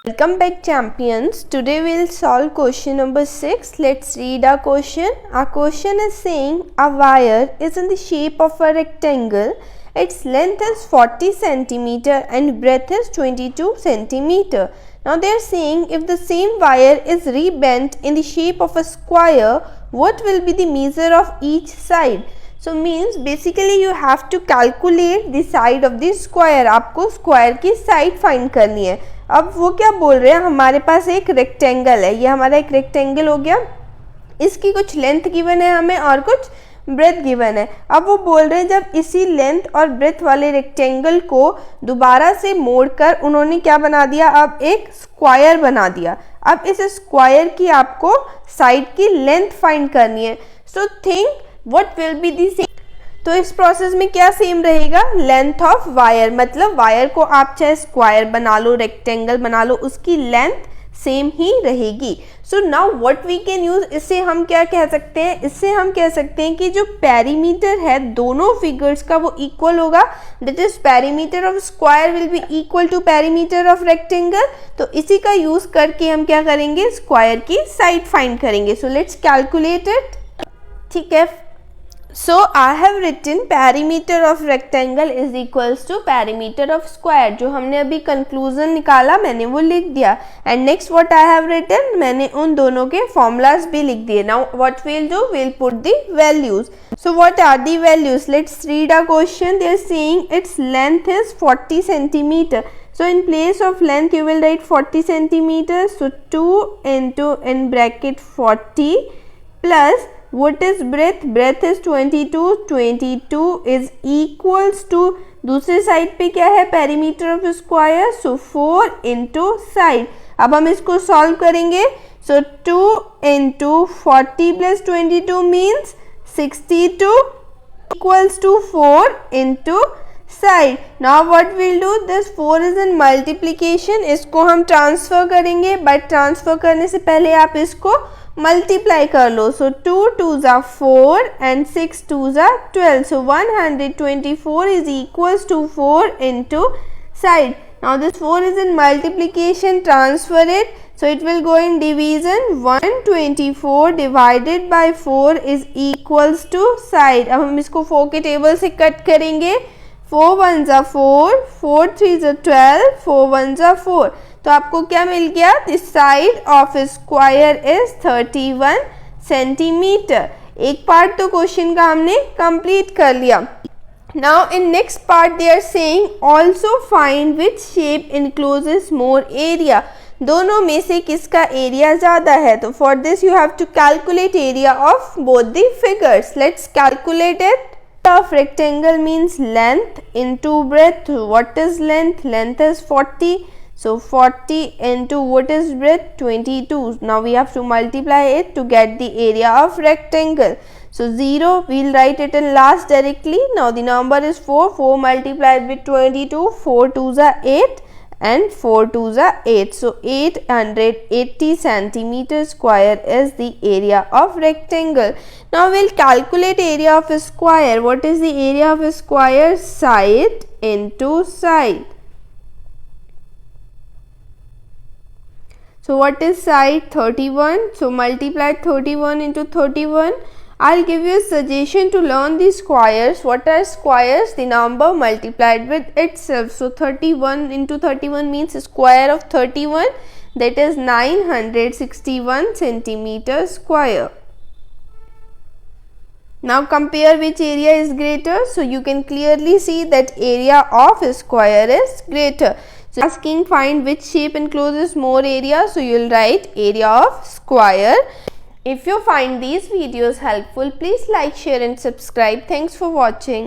Welcome back, champions. Today we'll solve question number 6. Let's read our question. Our question is saying a wire is in the shape of a rectangle. Its length is 40 centimeter and breadth is 22 centimeter. Now they are saying if the same wire is rebent in the shape of a square, what will be the measure of each side? So means basically you have to calculate the side of the square. आपको square की side find करनी है. अब वो क्या बोल रहे हैं, हमारे पास एक रेक्टेंगल है, ये हमारा एक रेक्टेंगल हो गया, इसकी कुछ लेंथ गिवन है हमें और कुछ ब्रेथ गिवन है. अब वो बोल रहे हैं जब इसी लेंथ और ब्रेथ वाले रेक्टेंगल को दोबारा से मोड़कर उन्होंने क्या बना दिया, अब एक स्क्वायर बना दिया. अब इस स्क्वायर की आपको साइड की लेंथ फाइंड करनी है. So think what will be the same. तो इस प्रोसेस में क्या सेम रहेगा, लेंथ ऑफ वायर, मतलब वायर को आप चाहे स्क्वायर बना लो, रेक्टेंगल बना लो, उसकी लेंथ सेम ही रहेगी. So now what we can use, इससे हम क्या कह सकते हैं, इससे हम कह सकते हैं कि जो पेरीमीटर है दोनों फिगर्स का वो इक्वल होगा. That is perimeter of square will be equal to perimeter of rectangle. तो इसी का यूज करके हम क्या करेंगे, स्क्वायर की साइड फाइंड करेंगे. So let's calculate it. ठीक है, so I have written perimeter of rectangle is equals to perimeter of square. जो हमने अभी conclusion निकाला मैंने वो लिख दिया. And next what I have written, मैंने उन दोनों के formulas भी लिख दिए. Now what we'll do, we'll put the values. So what are the values? Let's read our question. They are saying its length is 40 centimeter. So in place of length you will write 40 centimeters. So 2 into in bracket 40 plus what is breadth, breadth is 22, 22 is equals to दूसरे side पे क्या है, perimeter of square, so 4 into side. अब हम इसको solve करेंगे. So 2 into 40 plus 22 means 62 equals to 4 into side. Now what will do, this 4 is in multiplication, इसको हम ट्रांसफर करेंगे, बट ट्रांसफर करने से पहले आप इसको मल्टीप्लाई कर लो. सो 2 2s are 4 and 6 2s are 12. So 124 is equals to 4 into side. Now this 4 is in multiplication, transfer it. So it will go in division. 124 divided by 4 is equals to side. अब हम इसको 4 के table से cut करेंगे. 4 1s are 4, 4 3s are 12, 4 1s are 4. तो आपको क्या मिल गया, the side of square is 31 centimetre. एक पार्ट तो क्वेश्चन का हमने कंप्लीट कर लिया. Now in next part they are saying also find which shape encloses more area. दोनों में से किसका एरिया ज्यादा है. तो for this you have to calculate area of both the figures. Let's calculate it. Of rectangle means length into breadth. What is length? Length is 40. So 40 into what is breadth? 22. Now we have to multiply it to get the area of rectangle. So 0, we'll write it in last directly. Now the number is 4. 4 multiplied with 22. 4 2s are 8 and 4 2s are 8. So 880 centimeter square is the area of rectangle. Now we'll calculate area of a square. What is the area of a square? Side into side. So what is side? 31. So multiply 31 into 31. I'll give you a suggestion to learn the squares. What are squares? The number multiplied with itself. So 31 into 31 means square of 31. That is 961 centimeter square. Now compare which area is greater. So you can clearly see that area of a square is greater. So asking find which shape encloses more area. So you will write area of square. If you find these videos helpful, please like, share and subscribe. Thanks for watching.